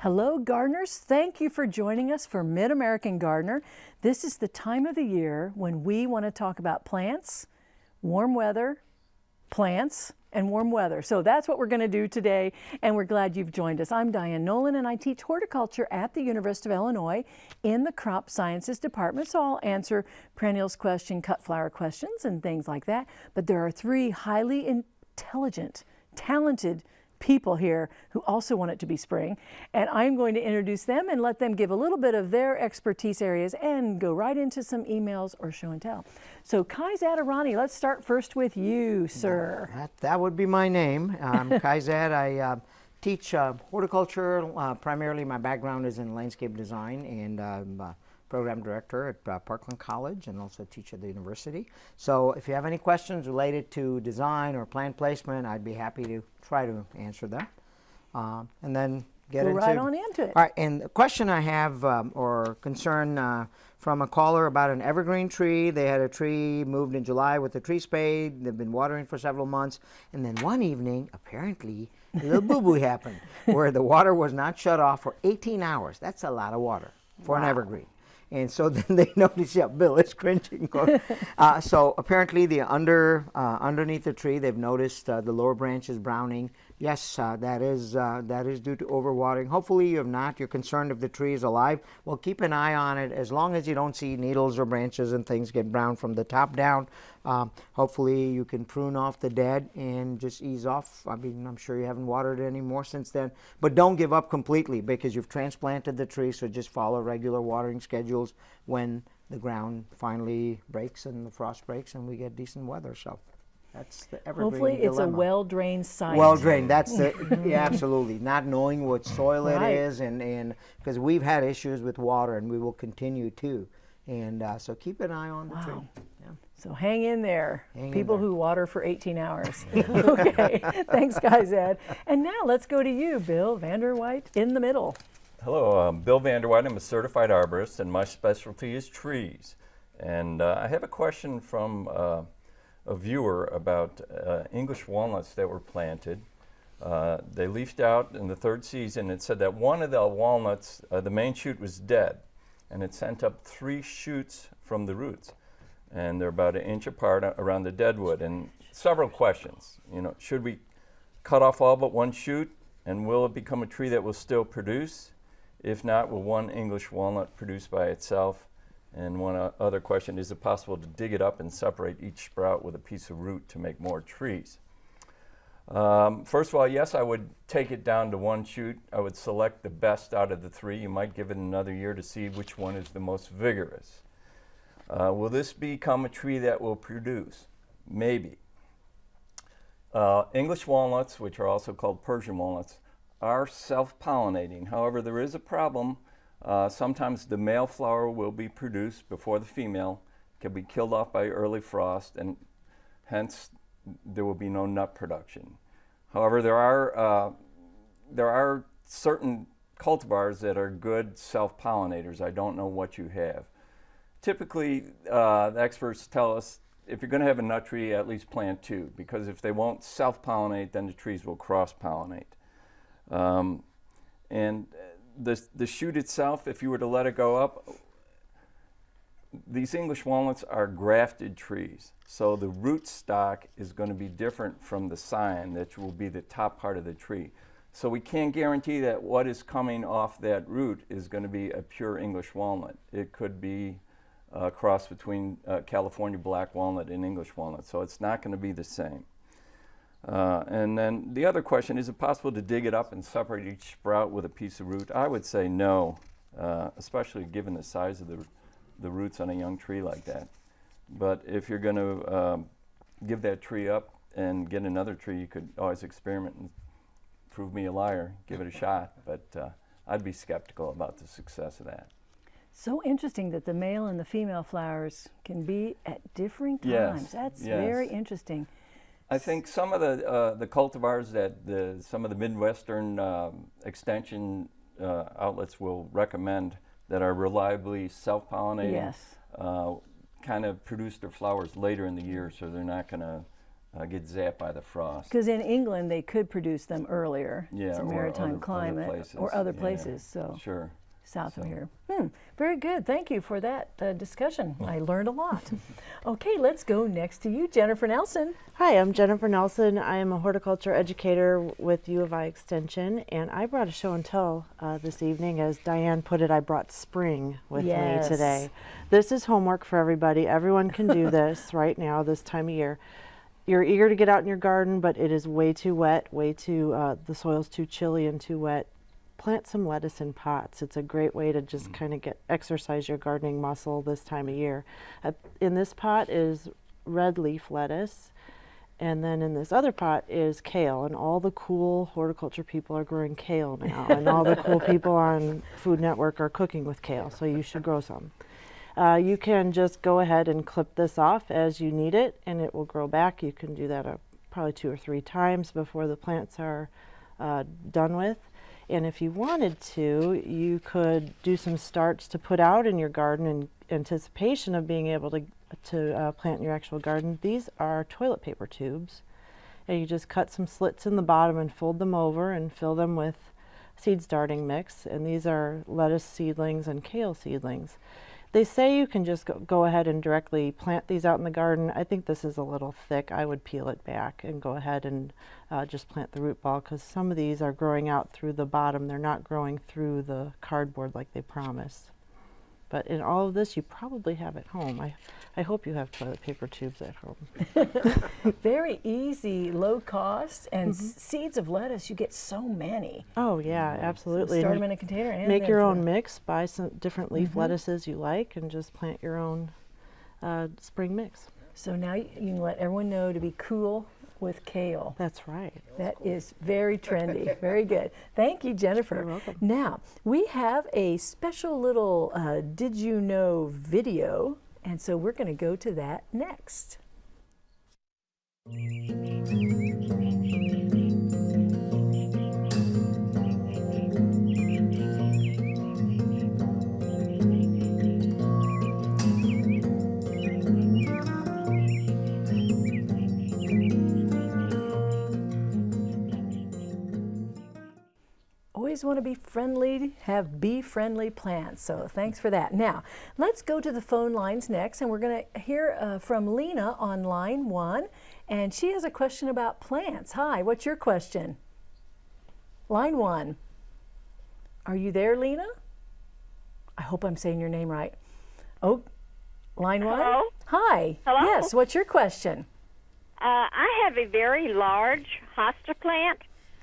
Hello, gardeners. Thank you for joining us for Mid-American Gardener. This is the time of the year when we want to talk about plants, warm weather, plants, and warm weather. So that's what we're going to do today, and we're glad you've joined us. I'm Dianne Noland, and I teach horticulture at the University of Illinois in the Crop Sciences Department. So I'll answer perennials questions, cut flower questions, and things like that. But there are three highly intelligent, talented people here who also want it to be spring, and I'm going to introduce them and let them give a little bit of their expertise areas and go right into some emails or show and tell. So Kaizad Irani, let's start first with you, sir. That would be my name. I'm Kaizad. I teach horticulture. Primarily my background is in landscape design, and I'm program director at Parkland College and also teach at the university. So if you have any questions related to design or plant placement, I'd be happy to try to answer them. And then Go right on into it. All right, and the question I have or concern from a caller about an evergreen tree. They had a tree moved in July with a tree spade. They've been watering for several months. And then one evening, apparently, a little boo-boo happened where the water was not shut off for 18 hours. That's a lot of water for an evergreen. And so then they noticed, yeah, Bill is cringing. So apparently the underneath the tree, they've noticed the lower branches browning. Yes, that is due to overwatering. Hopefully you have not. You're concerned if the tree is alive. Well, keep an eye on it. As long as you don't see needles or branches and things get brown from the top down, hopefully you can prune off the dead and just ease off. I mean, I'm sure you haven't watered it anymore since then. But don't give up completely because you've transplanted the tree, so just follow regular watering schedules when the ground finally breaks and the frost breaks and we get decent weather. So that's the evergreen Hopefully it's dilemma. a well-drained site. Well-drained, that's the, yeah, absolutely. Not knowing what soil it is, and because we've had issues with water and we will continue to. And so keep an eye on the tree. Yeah. So hang in there, people who water for 18 hours. Okay, thanks guys, Ed. And now let's go to you, Bill Vander, Weit, in the middle. Hello, I'm Bill Vander, Weit. I'm a certified arborist, and my specialty is trees. And I have a question from a viewer about English walnuts that were planted. They leafed out in the third season. It said that one of the walnuts, the main shoot was dead, and it sent up 3 shoots from the roots. And they're about 1 inch apart around the dead wood. And several questions. You know, should we cut off all but one shoot, and will it become a tree that will still produce? If not, will one English walnut produce by itself? And one other question, is it possible to dig it up and separate each sprout with a piece of root to make more trees? First of all, yes, I would take it down to 1 shoot. I would select the best out of the 3. You might give it another year to see which one is the most vigorous. Will this become a tree that will produce? Maybe. English walnuts, which are also called Persian walnuts, are self-pollinating. However, there is a problem. Sometimes the male flower will be produced before the female, can be killed off by early frost, and hence there will be no nut production. However, there are certain cultivars that are good self-pollinators. I don't know what you have. Typically, the experts tell us if you're going to have a nut tree, at least plant 2, because if they won't self-pollinate, then the trees will cross-pollinate. And the shoot itself, if you were to let it go up, these English walnuts are grafted trees. So the root stock is going to be different from the sign, that will be the top part of the tree. So we can't guarantee that what is coming off that root is going to be a pure English walnut. It could be a cross between California black walnut and English walnut. So it's not going to be the same. And then the other question, is it possible to dig it up and separate each sprout with a piece of root? I would say no, especially given the size of the roots on a young tree like that. But if you're going to give that tree up and get another tree, you could always experiment and prove me a liar, give it a shot. But I'd be skeptical about the success of that. So interesting that the male and the female flowers can be at different times. Yes, That's yes. very interesting. I think some of the cultivars that some of the Midwestern extension outlets will recommend that are reliably self-pollinating Yes. kind of produce their flowers later in the year, so they're not going to get zapped by the frost. Because in England, they could produce them earlier. Yeah, it's a or maritime other climate. places. Or other Yeah, places, so sure. south of here. Very good. Thank you for that discussion. I learned a lot. Okay, let's go next to you, Jennifer Nelson. Hi, I'm Jennifer Nelson. I am a horticulture educator with U of I Extension, and I brought a show and tell this evening. As Diane put it, I brought spring with me today. This is homework for everybody. Everyone can do this right now, this time of year. You're eager to get out in your garden, but it is way too wet, the soil's too chilly and too wet. Plant some lettuce in pots. It's a great way to just kind of exercise your gardening muscle this time of year. In this pot is red leaf lettuce, and then in this other pot is kale, and all the cool horticulture people are growing kale now, and all the cool people on Food Network are cooking with kale, so you should grow some. You can just go ahead and clip this off as you need it, and it will grow back. You can do that probably 2 or 3 times before the plants are done with. And if you wanted to, you could do some starts to put out in your garden in anticipation of being able to plant in your actual garden. These are toilet paper tubes, and you just cut some slits in the bottom and fold them over and fill them with seed starting mix. And these are lettuce seedlings and kale seedlings. They say you can just go ahead and directly plant these out in the garden. I think this is a little thick. I would peel it back and go ahead and just plant the root ball, because some of these are growing out through the bottom. They're not growing through the cardboard like they promised. But in all of this, you probably have at home. I hope you have toilet paper tubes at home. Very easy, low cost, and seeds of lettuce, you get so many. Oh yeah, absolutely. Start them in a container and make then your own mix. Buy some different leaf lettuces you like, and just plant your own spring mix. So now you can let everyone know to be cool with kale. That's right. That is very trendy. Very good. Thank you, Jennifer. You're welcome. Now, we have a special little Did You Know video, and so we're going to go to that next. Always want to be friendly, have bee-friendly plants, so thanks for that. Now, let's go to the phone lines next, and we're going to hear from Lena on line 1, and she has a question about plants. Hi, what's your question? Line 1. Are you there, Lena? I hope I'm saying your name right. Oh, line 1? Hello? Hi. Hello? Yes, what's your question? I have a very large hosta plant.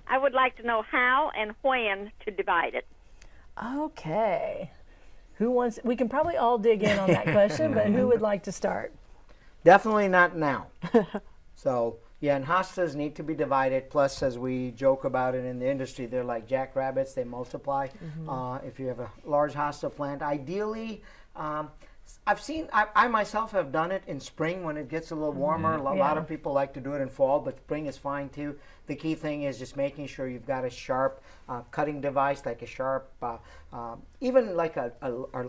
I would like to know how and when to divide it. Okay. Who wants? We can probably all dig in on that question, but who would like to start? Definitely not now. So, yeah, and hostas need to be divided. Plus, as we joke about it in the industry, they're like jackrabbits. They multiply. If you have a large hosta plant, ideally, I myself have done it in spring when it gets a little warmer. A lot of people like to do it in fall, but spring is fine too. The key thing is just making sure you've got a sharp cutting device, like a sharp, even like a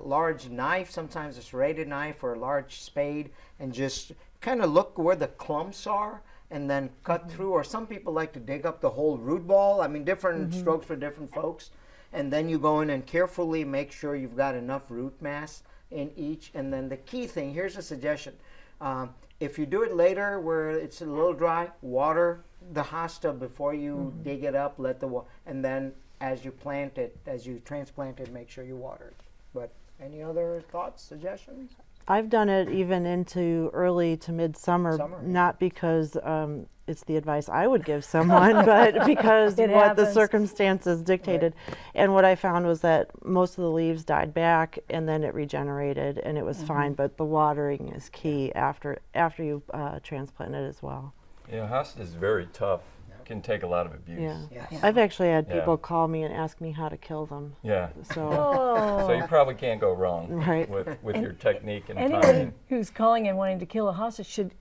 large knife, sometimes a serrated knife or a large spade, and just kind of look where the clumps are and then cut through. Or some people like to dig up the whole root ball. I mean, different strokes for different folks. And then you go in and carefully make sure you've got enough root mass in each. And then the key thing, here's a suggestion. If you do it later where it's a little dry, water the hosta before you dig it up, and then as you plant it, as you transplant it, make sure you water it. But any other thoughts, suggestions? I've done it even into early to midsummer, not because it's the advice I would give someone, but because what the circumstances dictated. Right. And what I found was that most of the leaves died back, and then it regenerated, and it was fine. But the watering is key after you transplant it as well. Yeah, hosta is very tough. Can take a lot of abuse. Yeah. I've actually had people call me and ask me how to kill them. Yeah. So, so you probably can't go wrong with your technique and timing. Anyone who's calling and wanting to kill a hosta should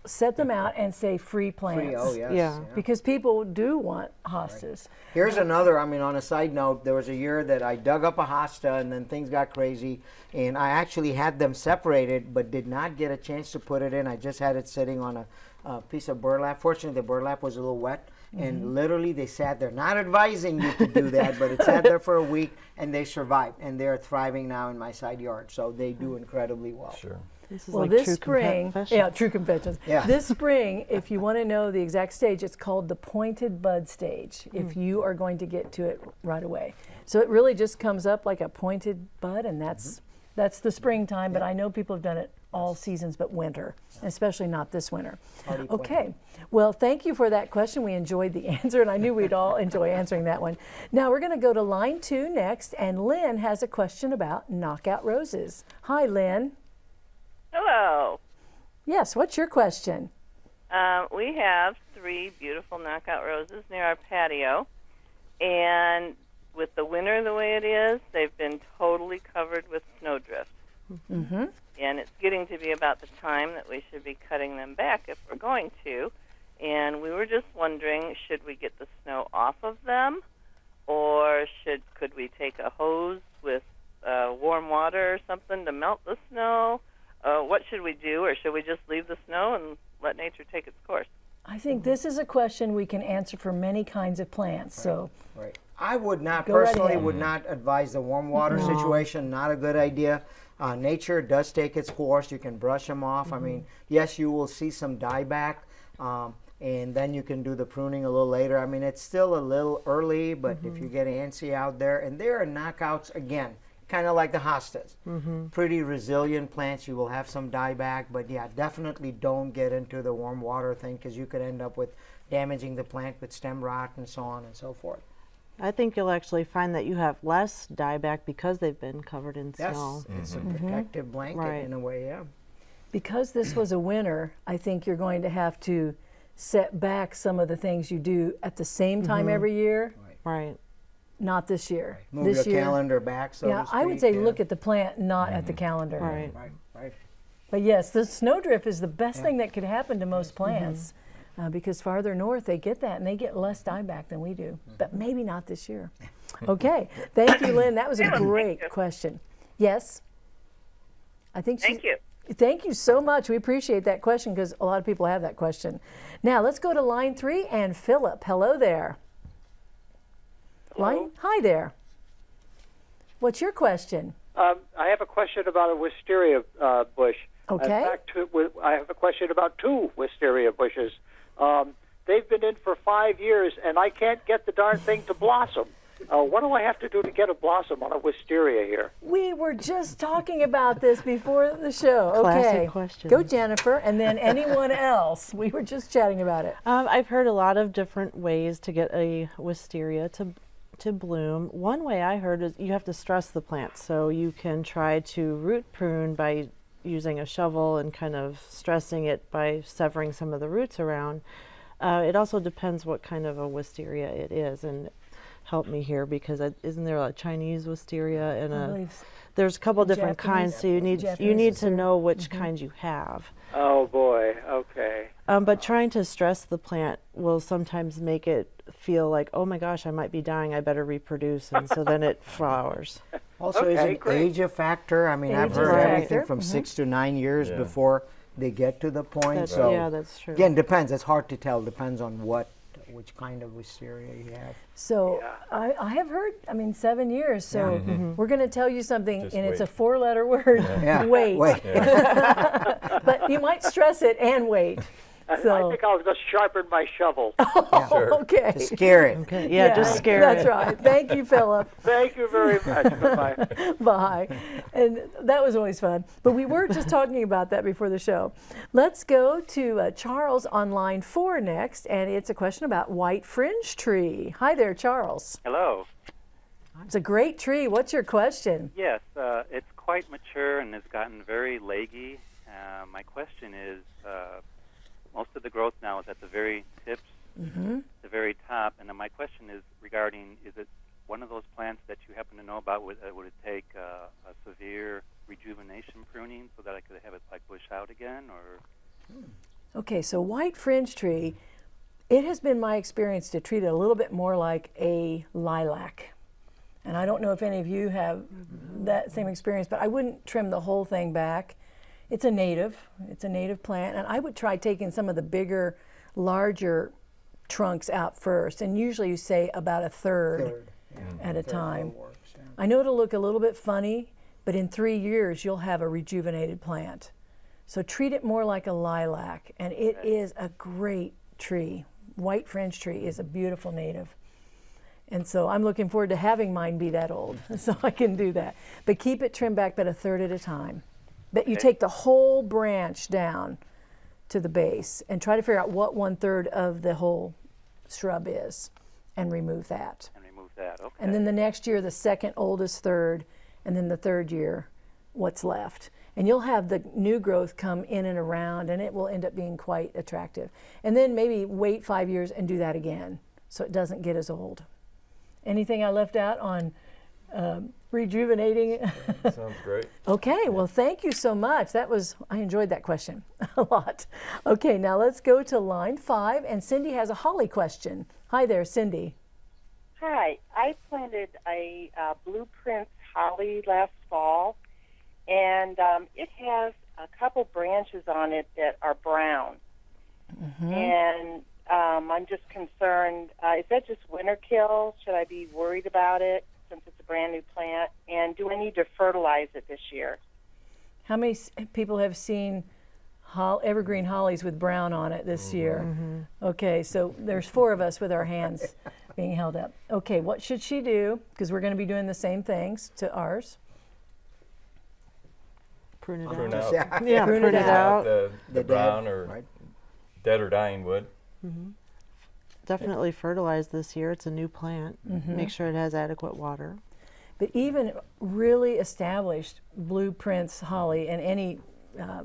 set them out and say free plants. Free, oh yes. Yeah. Because people do want hostas. Right. Here's another, on a side note, there was a year that I dug up a hosta and then things got crazy, and I actually had them separated but did not get a chance to put it in. I just had it sitting on a piece of burlap. Fortunately, the burlap was a little wet, and literally they sat there. Not advising you to do that, but it sat there for a week, and they survived, and they're thriving now in my side yard. So they do incredibly well. Sure. This is Well, like this true spring, confessions. true confessions. Yeah. This spring, if you want to know the exact stage, it's called the pointed bud stage. If you are going to get to it right away, so it really just comes up like a pointed bud, and that's the springtime. But I know people have done it all seasons, but winter, especially not this winter. Hardy Okay. Well, thank you for that question. We enjoyed the answer, and I knew we'd all enjoy answering that one. Now we're going to go to line 2 next, and Lynn has a question about knockout roses. Hi, Lynn. Hello. Yes, what's your question? We have 3 beautiful knockout roses near our patio, and with the winter the way it is, they've been totally covered with snowdrift. Mm-hmm. And it's getting to be about the time that we should be cutting them back if we're going to. And we were just wondering, should we get the snow off of them, or could we take a hose with warm water or something to melt the snow? What should we do, or should we just leave the snow and let nature take its course? I think this is a question we can answer for many kinds of plants. So, Right. I would not, Go right personally, ahead. would not advise the warm water situation. Not a good idea. Nature does take its course. You can brush them off. I mean, yes, you will see some dieback, and then you can do the pruning a little later. I mean, it's still a little early, but if you get antsy out there, and there are knockouts, again, kind of like the hostas. Pretty resilient plants. You will have some dieback, but yeah, definitely don't get into the warm water thing, because you could end up with damaging the plant with stem rot and so on and so forth. I think you'll actually find that you have less dieback because they've been covered in Yes, snow. it's a protective blanket Right. in a way, yeah. because this was a winter, I think you're going to have to set back some of the things you do at the same time every year. Right. Not this year. Move this your year, calendar back, so yeah, to I would speak, say yeah. look at the plant, not at the calendar. Right. Right. But yes, the snowdrift is the best thing that could happen to most plants, because farther north they get that, and they get less dieback than we do. But maybe not this year. Okay, thank you, Lynn. That was a great question. Yes, I think. Thank you. Thank you so much. We appreciate that question, because a lot of people have that question. Now let's go to line 3 and Philip. Hello there. Line. Hi there. What's your question? I have a question about a wisteria bush. Okay. In fact, I have a question about 2 wisteria bushes. They've been in for 5 years, and I can't get the darn thing to blossom. What do I have to do to get a blossom on a wisteria here? We were just talking about this before the show. Classic Okay. question. Go, Jennifer, and then anyone else. We were just chatting about it. I've heard a lot of different ways to get a wisteria to bloom. One way I heard is you have to stress the plant. So you can try to root prune by using a shovel and kind of stressing it by severing some of the roots around. It also depends what kind of a wisteria it is. And help me here, because isn't there a Chinese wisteria and I a believe there's a couple different Japanese- kinds, so you need Japanese to know which kind you have. Oh, boy. Okay. But trying to stress the plant will sometimes make it feel like, oh my gosh, I might be dying, I better reproduce, and so then it flowers. Also, Okay, isn't great. age a factor? I mean, I've Age heard is a everything factor. from 6 to 9 years Yeah. before they get to the point. That's, So yeah, that's true. again, depends. It's hard to tell. Depends on which kind of wisteria you have. So Yeah. I have heard, 7 years. So we're going to tell you something, Just and it's a wait. 4-letter word. Yeah. Wait. Wait. But you might stress it and wait. I So, think I'll just sharpen my shovel. Sure. okay. To scare it. Okay, yeah, just scare That's it. right. Thank you, Philip. Thank you very much. Bye-bye. Bye. And that was always fun. But we were just talking about that before the show. Let's go to Charles on line 4 next, and it's a question about white fringe tree. Hi there, Charles. Hello. It's a great tree. What's your question? Yes, it's quite mature and has gotten very leggy. My question is, most of the growth now is at the very tips, the very top, and then my question is regarding, is it one of those plants that you happen to know about? Would it take a severe rejuvenation pruning so that I could have it like bush out again, or? Okay, so white fringe tree, it has been my experience to treat it a little bit more like a lilac. And I don't know if any of you have that same experience, but I wouldn't trim the whole thing back. It's a native plant, and I would try taking some of the bigger, larger trunks out first, and usually you say about a third at a time. Works, yeah. I know it'll look a little bit funny, but in 3 years you'll have a rejuvenated plant. So treat it more like a lilac, and it is a great tree. White French tree is a beautiful native. And so I'm looking forward to having mine be that old, so I can do that. But keep it trimmed back about a third at a time. But you take the whole branch down to the base and try to figure out what 1/3 of the whole shrub is and remove that. Okay. And then the next year, the second oldest third, and then the third year, what's left. And you'll have the new growth come in and around, and it will end up being quite attractive. And then maybe wait 5 years and do that again so it doesn't get as old. Anything I left out on rejuvenating? Sounds great. Okay, well, thank you so much. I enjoyed that question a lot. Okay, now let's go to line 5, and Cindy has a holly question. Hi there, Cindy. Hi, I planted a blueprint holly last fall, and it has a couple branches on it that are brown. And I'm just concerned, is that just winter kill? Should I be worried about it since it's a brand new plant? And do I need to fertilize it this year? How many people have seen evergreen hollies with brown on it this year? Okay, so there's 4 of us with our hands being held up. Okay, what should she do? Because we're going to be doing the same things to ours. Prune it Prune out. out. Yeah, prune it out. The brown or dead or dying wood. Definitely fertilize this year. It's a new plant. Make sure it has adequate water. But even really established blueprints holly and any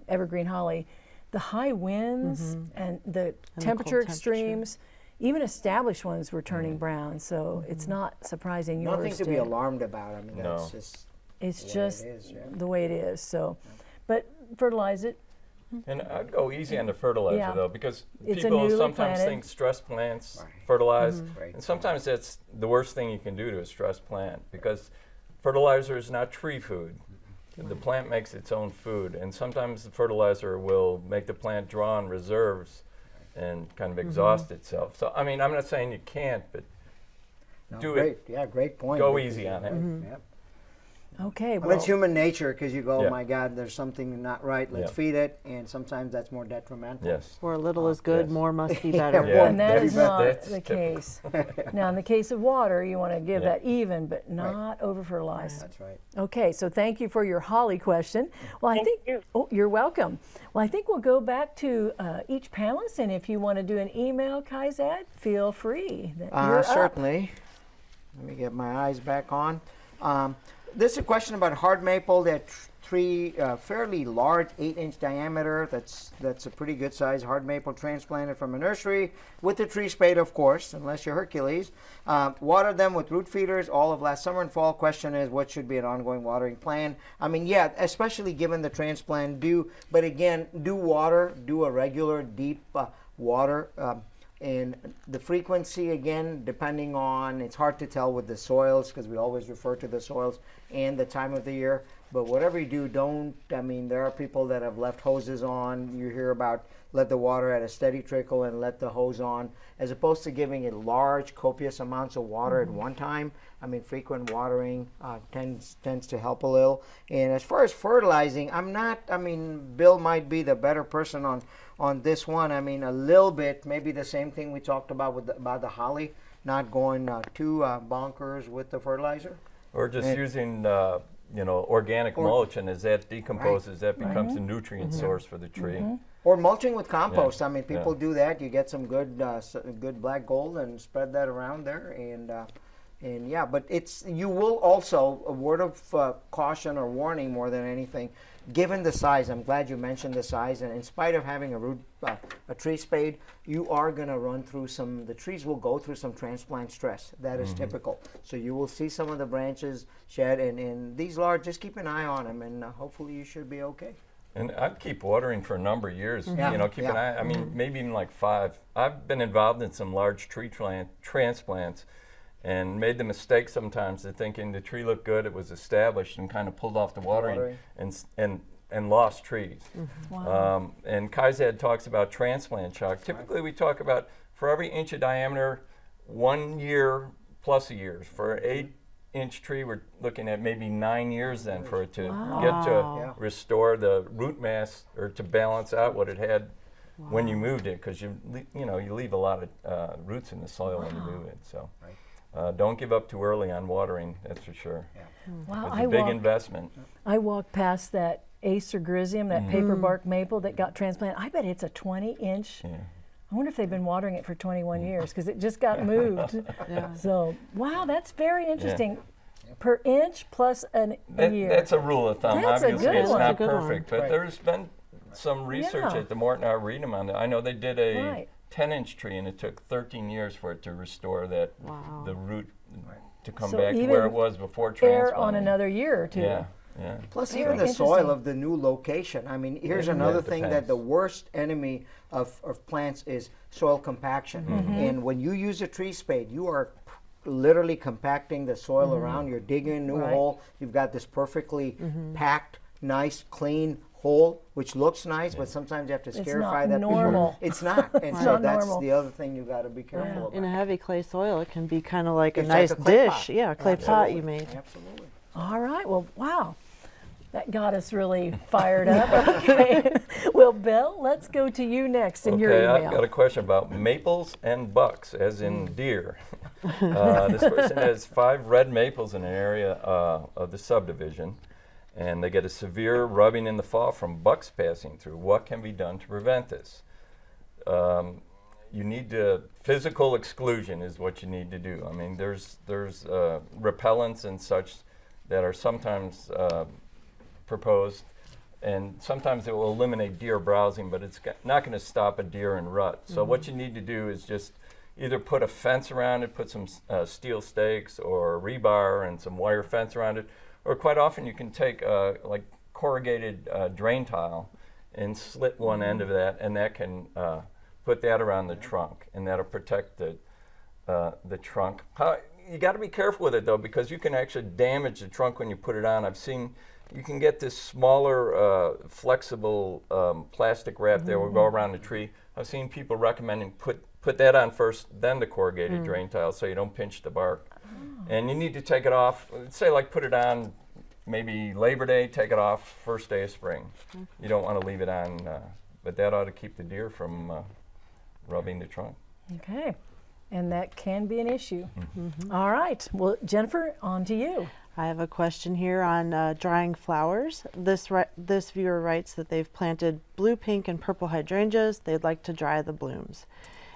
evergreen holly, the high winds and the temperature extremes, even established ones were turning brown. So it's not surprising yours Nothing to be alarmed about. I mean, that's just it's the way just it is, yeah. the way it is. So, but fertilize it. And I'd go easy on the fertilizer though, because It's a people newly sometimes planted. think stress plants fertilize, Right. and sometimes that's the worst thing you can do to a stress plant, because fertilizer is not tree food. The plant makes its own food, and sometimes the fertilizer will make the plant draw on reserves and kind of exhaust itself. So I mean, I'm not saying you can't, but No, do great. it. Yeah, great point. Go easy on it. Yep. Okay, Well, well, it's human nature because you go, Yeah. oh my God, there's something not right. Let's Yeah. feed it, and sometimes that's more detrimental. Yes. Where little is good, yes. more must be better. Yeah. and that is not that's the typical. case. Now, in the case of water, you want to give Yeah. that even, but not over fertilize. That's right. Okay, so thank you for your holly question. Well, I Thank think you. Oh, you're welcome. Well, I think we'll go back to each panelist, and if you want to do an email, Kaizad, feel free. You're up. Certainly. Let me get my eyes back on. This is a question about hard maple. They're three fairly large, 8-inch diameter. That's a pretty good size hard maple transplanted from a nursery with a tree spade, of course, unless you're Hercules. Watered them with root feeders all of last summer and fall. Question is, what should be an ongoing watering plan? I mean, yeah, especially given the transplant, but again, do water, do a regular deep water. And the frequency, again, depending on, it's hard to tell with the soils because we always refer to the soils and the time of the year. But whatever you do, there are people that have left hoses on. You hear about let the water at a steady trickle and let the hose on, as opposed to giving it large, copious amounts of water at one time. I mean, frequent watering tends to help a little. And as far as fertilizing, Bill might be the better person on this one. I mean, a little bit, maybe the same thing we talked about about the holly, not going too bonkers with the fertilizer. Or just using organic mulch, and as that decomposes, that becomes a nutrient source for the tree. Or mulching with compost. Yeah. I mean, people do that. You get some good black gold and spread that around there, and yeah. But you will also, a word of caution or warning more than anything, given the size. I'm glad you mentioned the size. And in spite of having a tree spade, you are going to run through the trees will go through some transplant stress. That is typical. So you will see some of the branches shed, and these large, just keep an eye on them, and hopefully you should be okay. And I'd keep watering for a number of years. Yeah. Keep an eye. I mean, maybe even like 5. I've been involved in some large tree transplants, and made the mistake sometimes of thinking the tree looked good, it was established, and kind of pulled off the watering. And and lost trees. Wow. And Kaizad talks about transplant shock. Typically, we talk about for every inch of diameter, 1 year plus a year. For an 8-inch tree, we're looking at maybe 9 years then for it to get to restore the root mass or to balance out what it had when you moved it, because you leave a lot of roots in the soil when you move it. So don't give up too early on watering. That's for sure. Wow, It's a big investment. I walked past that Acer Griseum, that paper bark maple that got transplanted. I bet it's a 20-inch. I wonder if they've been watering it for 21 years because it just got moved. So, wow, that's very interesting. Per inch plus a year. That's a rule of thumb. That's Obviously, a good it's one. not perfect, but there's been some research at the Morton Arboretum on that. I know they did a 10-inch tree, and it took 13 years for it to restore that the root to come back to where it was before transplanting. On another year or two. Yeah. Plus, even the soil of the new location. I mean, here's another thing that the worst enemy of plants is soil compaction. And when you use a tree spade, you are literally compacting the soil around. You're digging a new hole. You've got this perfectly packed, nice, clean hole, which looks nice, but sometimes you have to scarify that. Normal. It's not. And so that's the other thing you got to be careful about. In a heavy clay soil, it can be kind of like It's a nice like a clay dish. pot. Yeah, a clay pot you made. Absolutely. All right. Well, wow. That got us really fired up. Okay. Well, Bill, let's go to you next in your email. I've got a question about maples and bucks, as in deer. This person has 5 red maples in an area of the subdivision, and they get a severe rubbing in the fall from bucks passing through. What can be done to prevent this? You need to, physical exclusion is what you need to do. I mean, there's repellents and such that are sometimes proposed, and sometimes it will eliminate deer browsing, but it's not going to stop a deer in rut. So what you need to do is just either put a fence around it, put some steel stakes or rebar and some wire fence around it, or quite often you can take like corrugated drain tile and slit one end of that, and that can put that around the trunk, and that'll protect the trunk. You got to be careful with it though, because you can actually damage the trunk when you put it on. I've seen you can get this smaller flexible plastic wrap that will go around the tree. I've seen people recommending put that on first, then the corrugated drain tile, so you don't pinch the bark. And you need to take it off, say like put it on maybe Labor Day, take it off first day of spring. You don't want to leave it on, but that ought to keep the deer from rubbing the trunk. Okay. And that can be an issue. All right. Well, Jennifer, on to you. I have a question here on drying flowers. This viewer writes that they've planted blue, pink, and purple hydrangeas. They'd like to dry the blooms.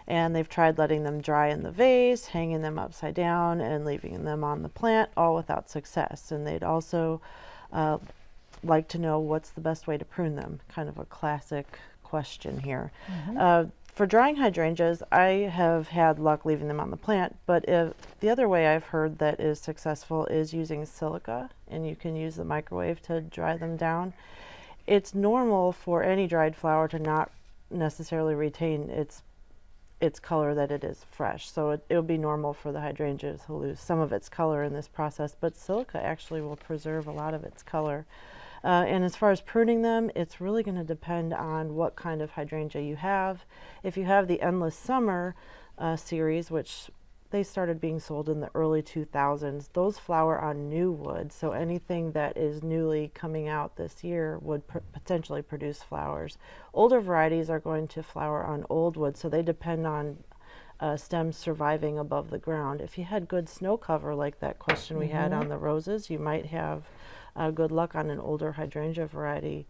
And they've tried letting them dry in the vase, hanging them upside down, and leaving them on the plant, all without success. And they'd also like to know what's the best way to prune them. Kind of a classic question here. For drying hydrangeas, I have had luck leaving them on the plant, but the other way I've heard that is successful is using silica, and you can use the microwave to dry them down. It's normal for any dried flower to not necessarily retain its color that it is fresh, so it'll be normal for the hydrangea to lose some of its color in this process, but silica actually will preserve a lot of its color. And as far as pruning them, it's really going to depend on what kind of hydrangea you have. If you have the Endless Summer series, which they started being sold in the early 2000s, those flower on new wood, so anything that is newly coming out this year would potentially produce flowers. Older varieties are going to flower on old wood, so they depend on stems surviving above the ground. If you had good snow cover, like that question we had on the roses, you might have good luck on an older hydrangea variety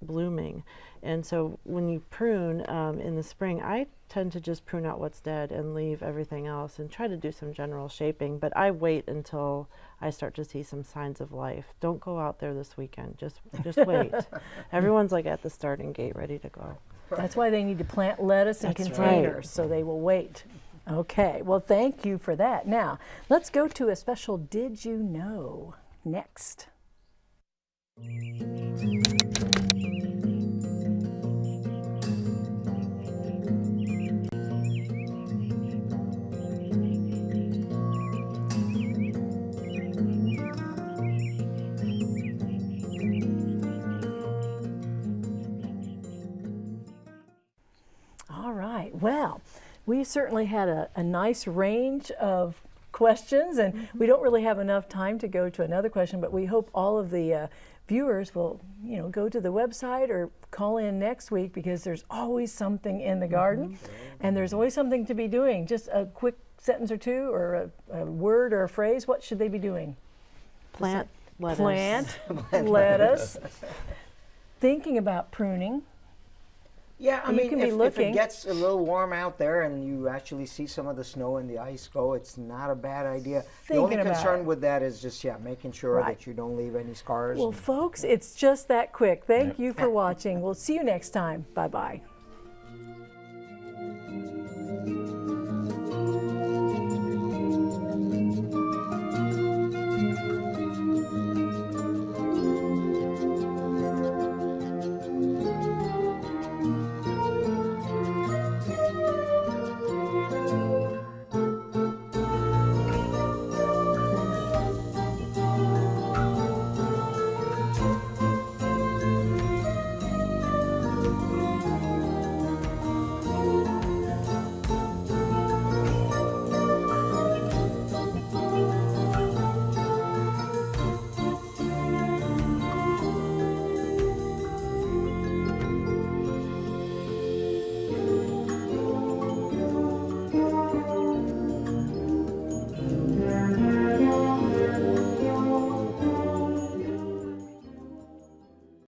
blooming. And so when you prune in the spring, I tend to just prune out what's dead and leave everything else and try to do some general shaping, but I wait until I start to see some signs of life. Don't go out there this weekend, just wait. Everyone's like at the starting gate ready to go. That's why they need to plant lettuce in containers, so they will wait. Okay, well, thank you for that. Now, let's go to a special Did You Know next. Well, we certainly had a nice range of questions, and we don't really have enough time to go to another question, but we hope all of the viewers will, go to the website or call in next week, because there's always something in the garden, and there's always something to be doing. Just a quick sentence or two, or a word or a phrase. What should they be doing? Plant lettuce. Plant lettuce. Thinking about pruning. Yeah, I You mean, can be if looking. it gets a little warm out there and you actually see some of the snow and the ice go, it's not a bad idea. The only Thinking about concern it. with that is just, making sure Right. that you don't leave any scars. Well, folks, it's just that quick. Thank you for watching. We'll see you next time. Bye-bye.